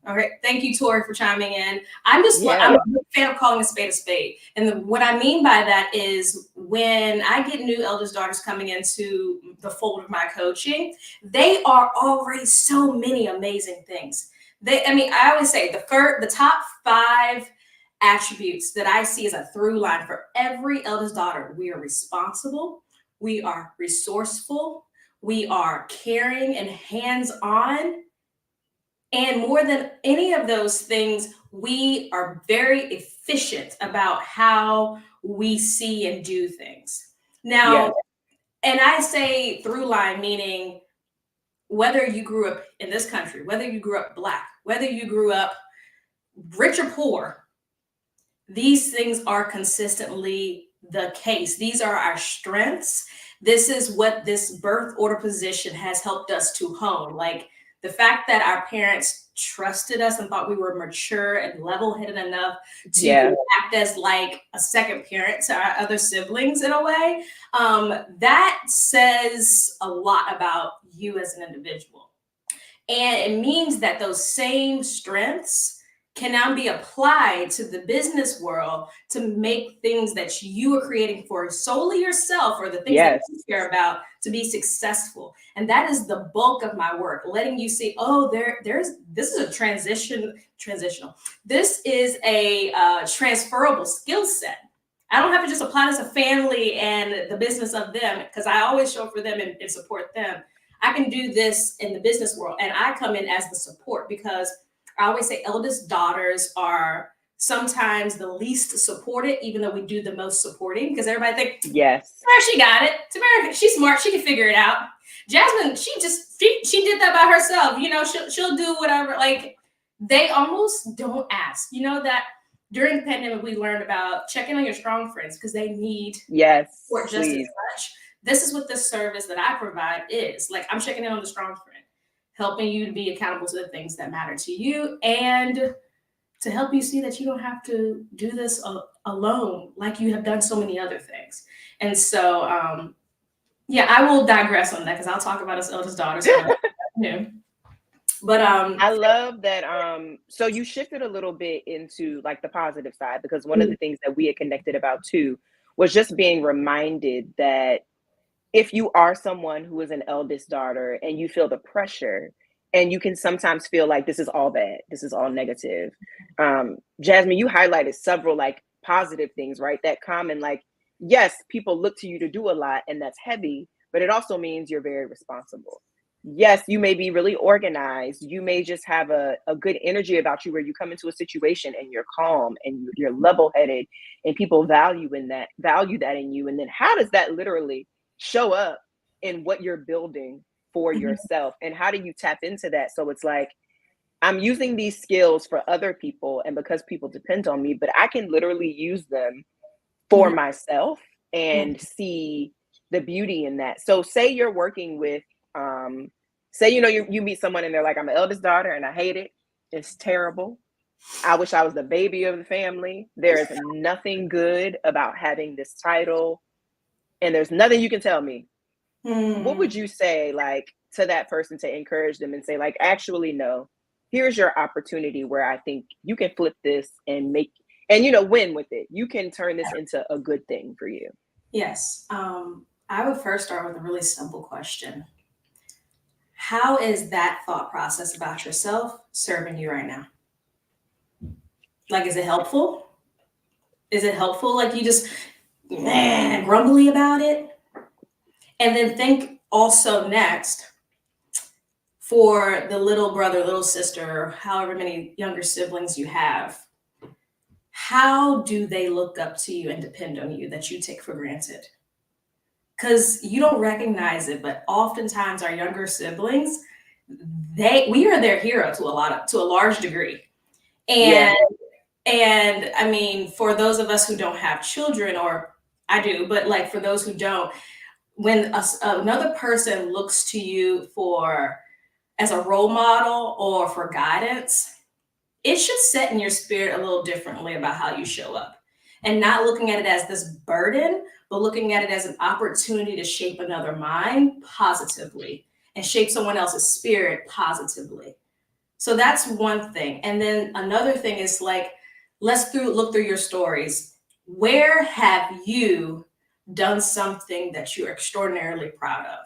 All right, thank you, Tori, for chiming in. I'm Yeah. a big fan of calling a spade a spade, and what I mean by that is when I get new eldest daughters coming into the fold of my coaching, they are already so many amazing things. I always say the top 5 attributes that I see as a through line for every eldest daughter. We are responsible, we are resourceful, we are caring and hands on. And more than any of those things, we are very efficient about how we see and do things. Yes. Now, and I say through line, meaning whether you grew up in this country, whether you grew up Black, whether you grew up rich or poor, these things are consistently the case. These are our strengths. This is what this birth order position has helped us to hone. Like the fact that our parents trusted us and thought we were mature and level-headed enough to Yeah. act as like a second parent to our other siblings in a way, that says a lot about you as an individual. And it means that those same strengths can now be applied to the business world to make things that you are creating for solely yourself or the things that Yes. you care about to be successful. And that is the bulk of my work, letting you see, oh, there's this is a transitional. This is a transferable skill set. I don't have to just apply this to family and the business of them, because I always show up for them and support them. I can do this in the business world, and I come in as the support, because I always say eldest daughters are sometimes the least supported, even though we do the most supporting, because everybody thinks, Yes. Tamara, she got it. Tamara, she's smart. She can figure it out. Jasmine, she did that by herself. You know, she'll do whatever. Like, they almost don't ask. You know that during the pandemic, we learned about checking on your strong friends because they need Yes. support just Please. as much. This is what this service that I provide is. Like, I'm checking in on the strong friend, helping you to be accountable to the things that matter to you, and to help you see that you don't have to do this alone, like you have done so many other things. And so, yeah, I will digress on that because I'll talk about us eldest daughters. But I love that. So you shifted a little bit into like the positive side, because one of the things that we had connected about too was just being reminded that if you are someone who is an eldest daughter and you feel the pressure, and you can sometimes feel like this is all bad, this is all negative. Jasmine, you highlighted several like positive things, right? That come, and like, yes, people look to you to do a lot, and that's heavy, but it also means you're very responsible. Yes, you may be really organized. You may just have a good energy about you, where you come into a situation and you're calm and you're level headed, and people value that in you. And then how does that literally show up in what you're building for yourself, and how do you tap into that? So it's like, I'm using these skills for other people, and because people depend on me, but I can literally use them for myself and see the beauty in that. So say you're working with say, you know, you meet someone and they're like, I'm an eldest daughter and I hate it, it's terrible, I wish I was the baby of the family, there is nothing good about having this title, and there's nothing you can tell me. What would you say, like, to that person to encourage them and say, like, actually, no, here's your opportunity where I think you can flip this and make, and, you know, win with it. You can turn this into a good thing for you. Yes. I would first start with a really simple question. How is that thought process about yourself serving you right now? Like, is it helpful? Is it helpful? Like, you just grumbly about it? And then think also next, for the little brother, little sister, or however many younger siblings you have, how do they look up to you and depend on you that you take for granted? Because you don't recognize it, but oftentimes our younger siblings, we are their hero to a large degree. Yeah. And I mean, for those of us who don't have children, or I do, but like for those who don't, when another person looks to you for as a role model or for guidance, it should set in your spirit a little differently about how you show up, and not looking at it as this burden, but looking at it as an opportunity to shape another mind positively and shape someone else's spirit positively. So that's one thing. And then another thing is like, look through your stories. Where have you done something that you're extraordinarily proud of?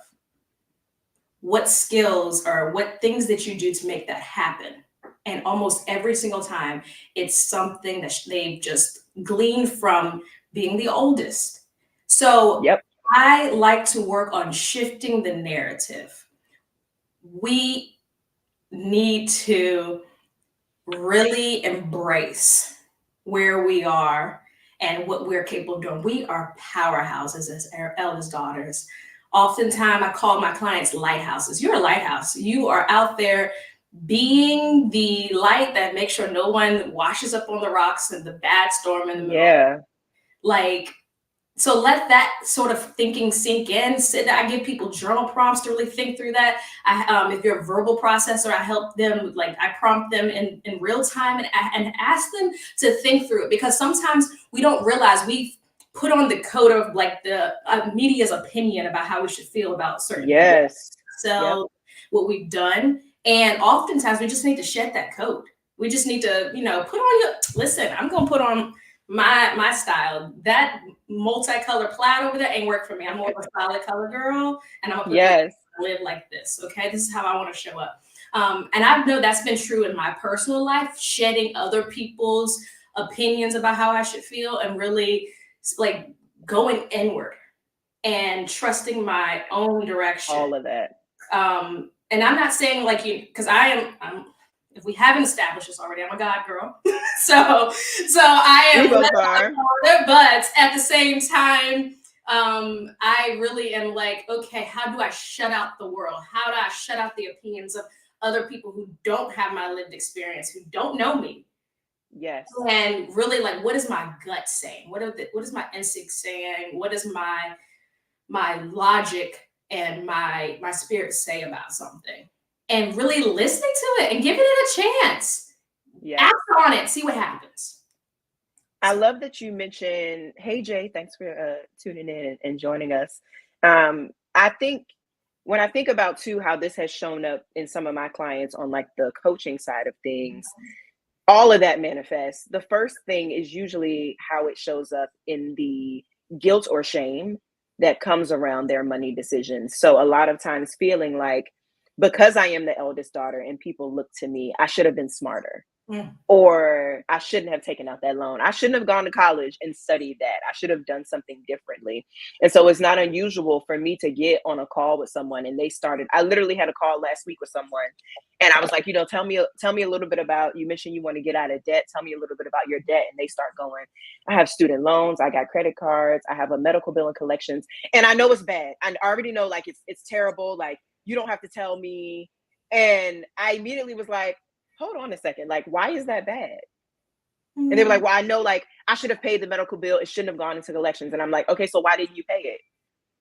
What skills or what things that you do to make that happen? And almost every single time, it's something that they've just gleaned from being the oldest. So Yep. I like to work on shifting the narrative. We need to really embrace where we are and what we're capable of doing. We are powerhouses as our eldest daughters. Oftentimes, I call my clients lighthouses. You're a lighthouse. You are out there being the light that makes sure no one washes up on the rocks in the bad storm in the middle. Yeah. Like, so let that sort of thinking sink in. I give people journal prompts to really think through that. If you're a verbal processor, I help them, like I prompt them in real time and ask them to think through it, because sometimes we don't realize we've put on the coat of like the media's opinion about how we should feel about certain things. Yes. Yep. So what we've done, and oftentimes we just need to shed that coat. We just need to, put on listen, I'm going to put on my style. That multicolored plaid over there ain't work for me. I'm more of a solid color girl, and I'm gonna Yes. live like this. Okay, this is how I want to show up. And I know that's been true in my personal life, shedding other people's opinions about how I should feel, and really like going inward and trusting my own direction. All of that. And I'm not saying like you, because I'm if we haven't established this already, I'm a God girl. so I am We both are. but at the same time, I really am like, okay, how do I shut out the world? How do I shut out the opinions of other people who don't have my lived experience, who don't know me? Yes. And really, like, what is my gut saying? What is my instinct saying? What is my logic and my spirit say about something? And really listening to it and giving it a chance. Yes. Act on it, see what happens. I love that you mentioned, hey Jay, thanks for tuning in and joining us. I think when I think about too how this has shown up in some of my clients on like the coaching side of things, all of that manifests. The first thing is usually how it shows up in the guilt or shame that comes around their money decisions. So a lot of times feeling like, because I am the eldest daughter and people look to me, I should have been smarter. Or I shouldn't have taken out that loan. I shouldn't have gone to college and studied that. I should have done something differently. And so it's not unusual for me to get on a call with someone and I literally had a call last week with someone and I was like, tell me a little bit about, you mentioned you want to get out of debt. Tell me a little bit about your debt. And they start going, I have student loans. I got credit cards. I have a medical bill and collections. And I know it's bad. I already know like it's terrible. Like you don't have to tell me. And I immediately was like, hold on a second, like, why is that bad? And they were like, well, I know, like, I should have paid the medical bill. It shouldn't have gone into collections. And I'm like, okay, so why didn't you pay it?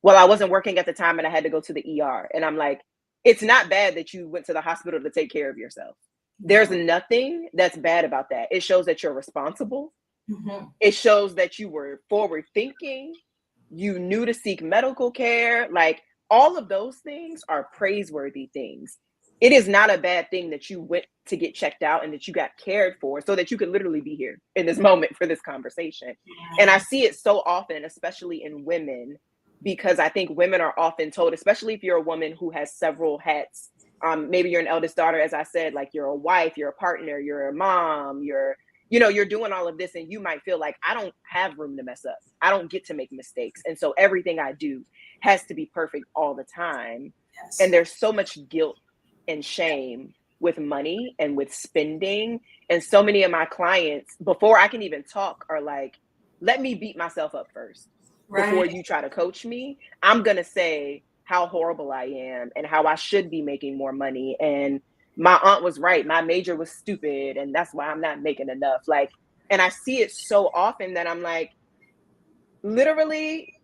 Well, I wasn't working at the time and I had to go to the ER. And I'm like, it's not bad that you went to the hospital to take care of yourself. There's nothing that's bad about that. It shows that you're responsible. It shows that you were forward thinking. You knew to seek medical care. Like all of those things are praiseworthy things. It is not a bad thing that you went to get checked out and that you got cared for so that you could literally be here in this moment for this conversation. And I see it so often, especially in women, because I think women are often told, especially if you're a woman who has several hats, maybe you're an eldest daughter, as I said, like you're a wife, you're a partner, you're a mom, you're doing all of this and you might feel like I don't have room to mess up. I don't get to make mistakes. And so everything I do has to be perfect all the time. Yes. And there's so much guilt and shame with money and with spending. And so many of my clients, before I can even talk, are like, let me beat myself up first. Right. Before you try to coach me, I'm going to say how horrible I am and how I should be making more money. And my aunt was right. My major was stupid. And that's why I'm not making enough. Like, and I see it so often that I'm like, literally,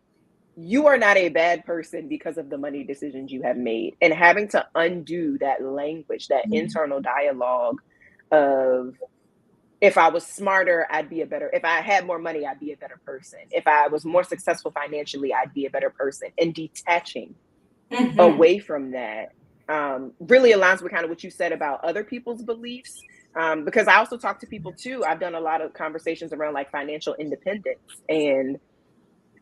you are not a bad person because of the money decisions you have made. And having to undo that language, that internal dialogue of, if I was smarter, if I had more money, I'd be a better person. If I was more successful financially, I'd be a better person. And detaching away from that really aligns with kind of what you said about other people's beliefs. Because I also talk to people too. I've done a lot of conversations around like financial independence and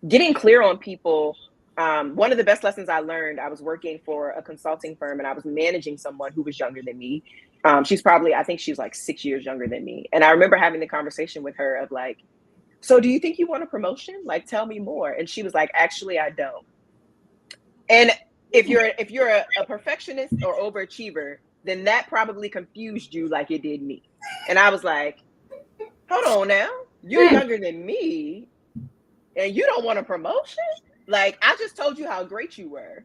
getting clear on people. One of the best lessons I learned, I was working for a consulting firm and I was managing someone who was younger than me. She's probably, I think she's like 6 years younger than me. And I remember having the conversation with her of like, so do you think you want a promotion? Like, tell me more. And she was like, actually, I don't. And if you're a perfectionist or overachiever, then that probably confused you like it did me. And I was like, hold on now, you're Mm. younger than me and you don't want a promotion? Like, I just told you how great you were.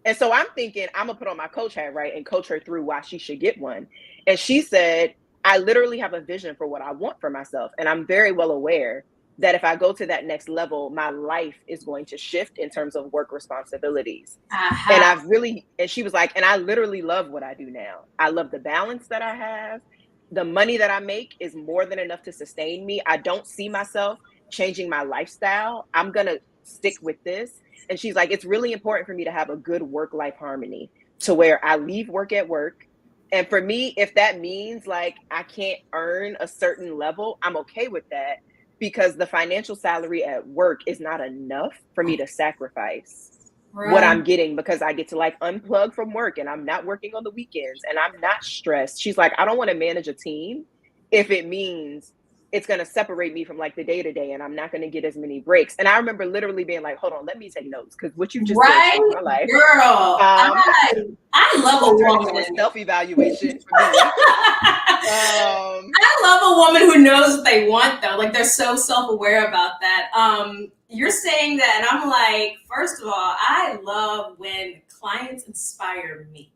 And so I'm thinking I'm gonna put on my coach hat, right, and coach her through why she should get one. And she said, I literally have a vision for what I want for myself. And I'm very well aware that if I go to that next level, my life is going to shift in terms of work responsibilities. And Aha. I've really, and she was like, and I literally love what I do now. I love the balance that I have. The money that I make is more than enough to sustain me. I don't see myself changing my lifestyle. I'm going to stick with this. And she's like, it's really important for me to have a good work life harmony to where I leave work at work. And for me, if that means like I can't earn a certain level, I'm okay with that because the financial salary at work is not enough for me to sacrifice what Right. I'm getting because I get to like unplug from work and I'm not working on the weekends and I'm not stressed. She's like, I don't want to manage a team if it means it's going to separate me from like the day to day and I'm not going to get as many breaks. And I remember literally being like, hold on, let me take notes because what you just said Right, changed my life. girl. I love a This turned into a woman. self-evaluation for me. I love a woman who knows what they want though. Like they're so self-aware about that. You're saying that, and I'm like, first of all, I love when clients inspire me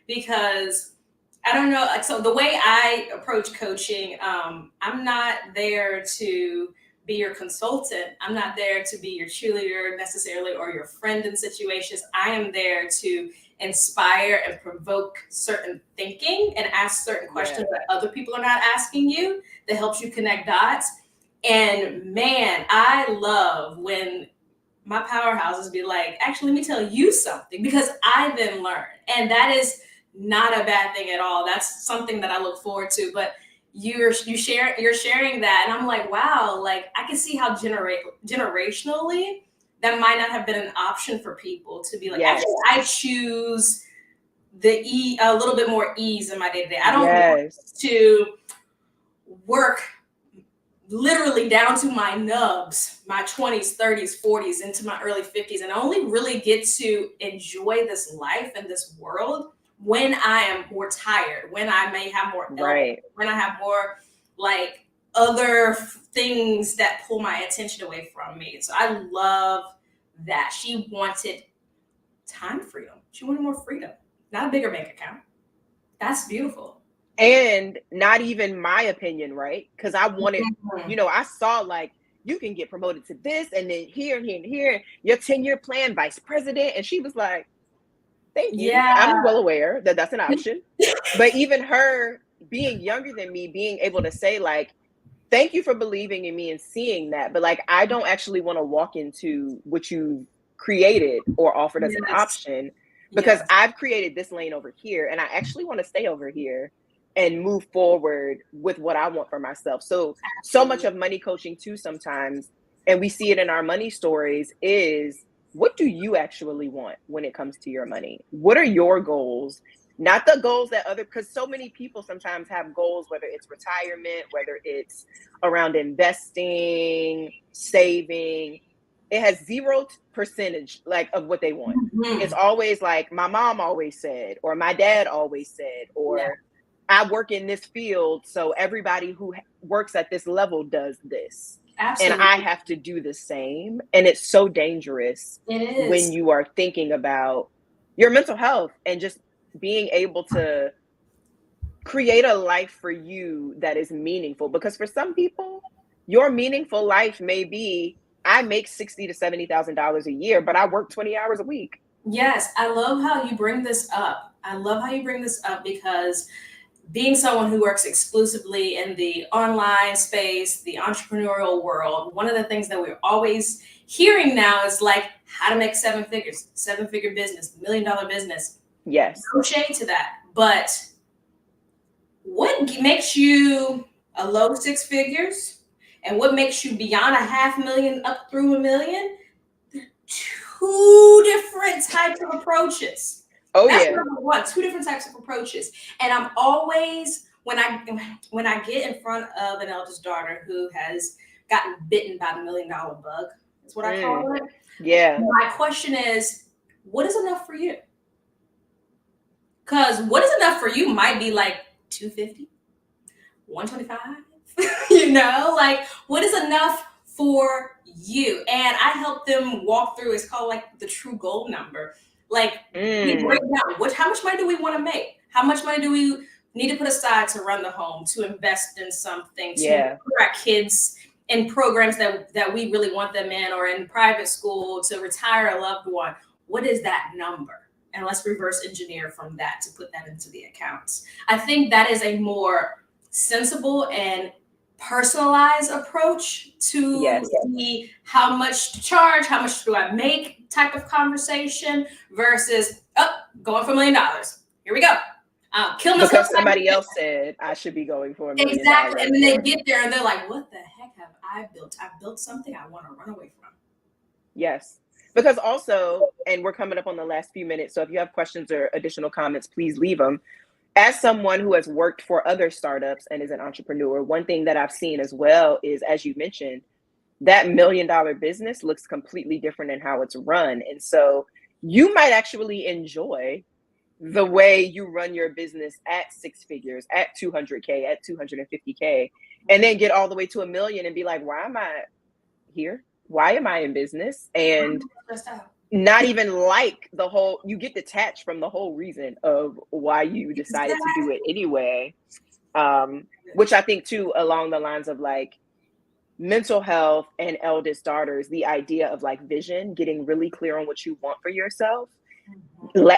because I don't know. Like, so the way I approach coaching, I'm not there to be your consultant. I'm not there to be your cheerleader necessarily or your friend in situations. I am there to inspire and provoke certain thinking and ask certain questions Yeah. that other people are not asking you that helps you connect dots. And man, I love when my powerhouses be like, actually, let me tell you something because I then learn. And that is not a bad thing at all. That's something that I look forward to. But you're sharing that, and I'm like, wow, like I can see how generationally that might not have been an option for people to be like, Yes. actually, I choose a little bit more ease in my day to day. I don't want Yes. to work literally down to my nubs, my 20s, 30s, 40s, into my early 50s. And I only really get to enjoy this life and this world when I am more tired, when I may have more illness, Right. when I have more like other things that pull my attention away from me. So I love that. She wanted time freedom. She wanted more freedom, not a bigger bank account. That's beautiful. And not even my opinion, right? Because I wanted, Mhm. I saw like you can get promoted to this and then here and here and here, your 10-year plan, vice president. And she was like, thank you. Yeah. I'm well aware that that's an option. But even her being younger than me, being able to say, like, thank you for believing in me and seeing that. But like, I don't actually want to walk into what you created or offered as an Yes. option because Yes. I've created this lane over here and I actually want to stay over here and move forward with what I want for myself. So much Absolutely. of money coaching too sometimes, and we see it in our money stories, is what do you actually want when it comes to your money? What are your goals? Not the goals that other, because so many people sometimes have goals, whether it's retirement, whether it's around investing, saving. It has 0% like of what they want. It's Mhm. always like my mom always said, or my dad always said, Yeah, or I work in this field, so everybody who works at this level does this. And I absolutely. have to do the same. And it's so dangerous It when is. you are thinking about your mental health and just being able to create a life for you that is meaningful. Because for some people, your meaningful life may be I make $60,000 to $70,000 a year, but I work 20 hours a week. Yes, I love how you bring this up. I love how you bring this up because being someone who works exclusively in the online space, the entrepreneurial world, one of the things that we're always hearing now is like how to make seven figures, seven-figure business, $1 million business. Yes. No shade to that. But what makes you a low six figures and what makes you beyond a half million up through a million? Two different types of approaches. Oh That's yeah. number one. Two different types of approaches. And I'm always when I get in front of an eldest daughter who has gotten bitten by the $1 million bug, is what I Mm, call it. yeah. My question is, what is enough for you? Because what is enough for you might be like 250, 125. You know, like what is enough for you? And I help them walk through, it's called like the true goal number. Like we break Mm, down how much money do we want to make? How much money do we need to put aside to run the home, to invest in something, to yeah. put our kids in programs that we really want them in, or in private school, to retire a loved one? What is that number? And let's reverse engineer from that to put that into the accounts. I think that is a more sensible and personalized approach to Yes. the how much to charge, how much do I make type of conversation versus, oh, going for $1 million. Here we go. Kill myself. Because somebody else said I should be going for $1 million. Exactly. And then they Or get there and they're like, what the heck have I built? I've built something I want to run away from. yes. Because also, and we're coming up on the last few minutes, so if you have questions or additional comments, please leave them. As someone who has worked for other startups and is an entrepreneur, one thing that I've seen as well is, as you mentioned, that $1 million business looks completely different in how it's run. And so you might actually enjoy the way you run your business at six figures, at 200K, at 250K, and then get all the way to a million and be like, why am I here? Why am I in business? And not even like the whole, you get detached from the whole reason of why you decided to do it anyway. Which I think too, along the lines of like mental health and eldest daughters, the idea of like vision, getting really clear on what you want for yourself,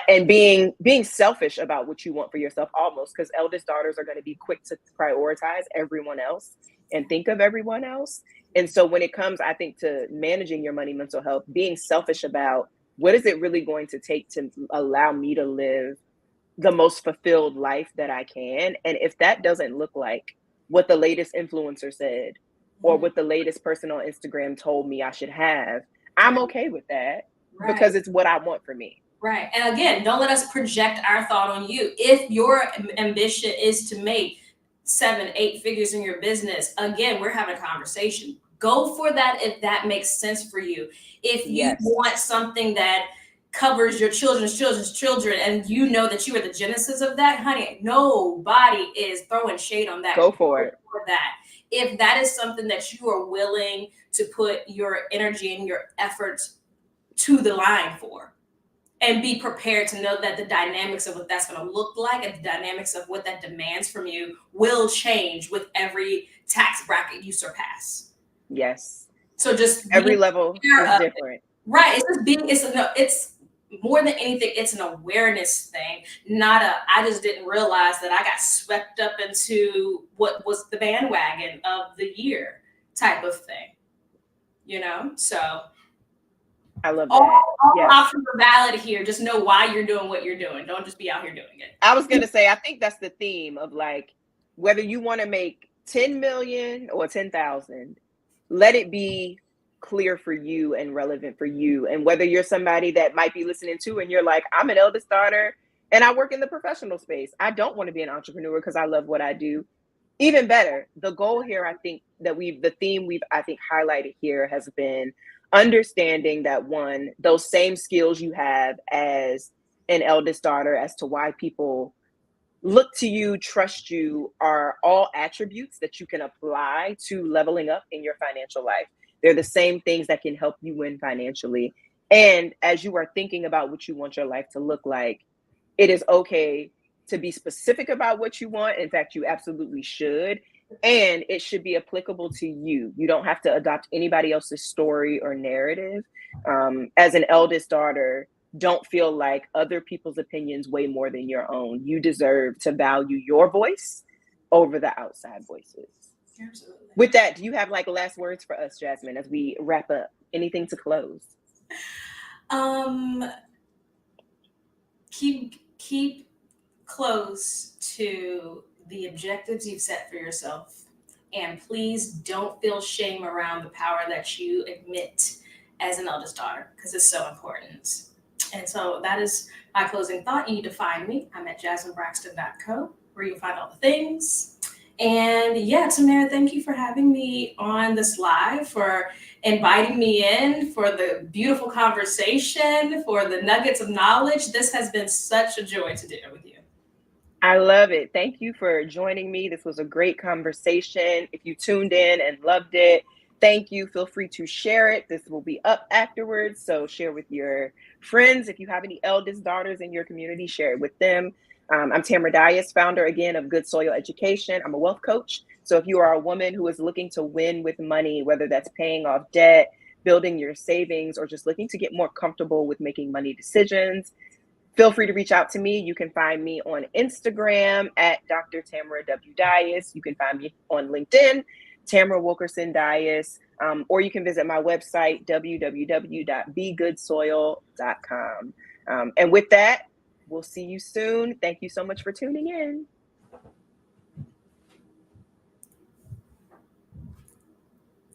and being selfish about what you want for yourself, almost, because eldest daughters are going to be quick to prioritize everyone else and think of everyone else. And so when it comes, I think, to managing your money mental health, being selfish about what is it really going to take to allow me to live the most fulfilled life that I can. And if that doesn't look like what the latest influencer said or what the latest person on Instagram told me I should have, I'm okay with that, because it's what I want for me. Right. And again, don't let us project our thought on you. If your ambition is to make 7, 8 figures in your business, again, we're having a conversation. Go for that if that makes sense for you. If you Yes. want something that covers your children's children, and you know that you are the genesis of that, honey, nobody is throwing shade on that. Go for it. For that. If that is something that you are willing to put your energy and your efforts to the line for, and be prepared to know that the dynamics of what that's going to look like and the dynamics of what that demands from you will change with every tax bracket you surpass. Yes. So just every level is different. Right. It's just being, it's more than anything, it's an awareness thing, not a, I just didn't realize that I got swept up into what was the bandwagon of the year type of thing, you know? So I love that. All Yes. options are valid here. Just know why you're doing what you're doing. Don't just be out here doing it. I was going to say, I think that's the theme of like, whether you want to make 10 million or 10,000, let it be clear for you and relevant for you. And whether you're somebody that might be listening to and you're like, I'm an eldest daughter and I work in the professional space, I don't want to be an entrepreneur because I love what I do. Even better, the goal here, I think that the theme we've, I think, highlighted here has been understanding that, one, those same skills you have as an eldest daughter as to why people look to you, trust you, are all attributes that you can apply to leveling up in your financial life. They're the same things that can help you win financially. And as you are thinking about what you want your life to look like, it is okay to be specific about what you want. In fact, you absolutely should. And it should be applicable to you. You don't have to adopt anybody else's story or narrative. As an eldest daughter, don't feel like other people's opinions weigh more than your own. You deserve to value your voice over the outside voices. Absolutely. With that, do you have like last words for us, Jasmine, as we wrap up? Anything to close? Keep close to the objectives you've set for yourself. And please don't feel shame around the power that you admit as an eldest daughter, because it's so important. And so that is my closing thought. You need to find me. I'm at jasminebraxton.co, where you'll find all the things. And yeah, Tamara, thank you for having me on this live, for inviting me in, for the beautiful conversation, for the nuggets of knowledge. This has been such a joy to do with you. I love it. Thank you for joining me. This was a great conversation. If you tuned in and loved it, thank you. Feel free to share it. This will be up afterwards. So share with your friends. If you have any eldest daughters in your community, share it with them. I'm Tamara Dias, founder again of Good Soil Education. I'm a wealth coach. So if you are a woman who is looking to win with money, whether that's paying off debt, building your savings, or just looking to get more comfortable with making money decisions, feel free to reach out to me. You can find me on Instagram at Dr. Tamara W. Dias. You can find me on LinkedIn, Tamara Wilkerson Dias, or you can visit my website, www.begoodsoil.com. And with that, we'll see you soon. Thank you so much for tuning in.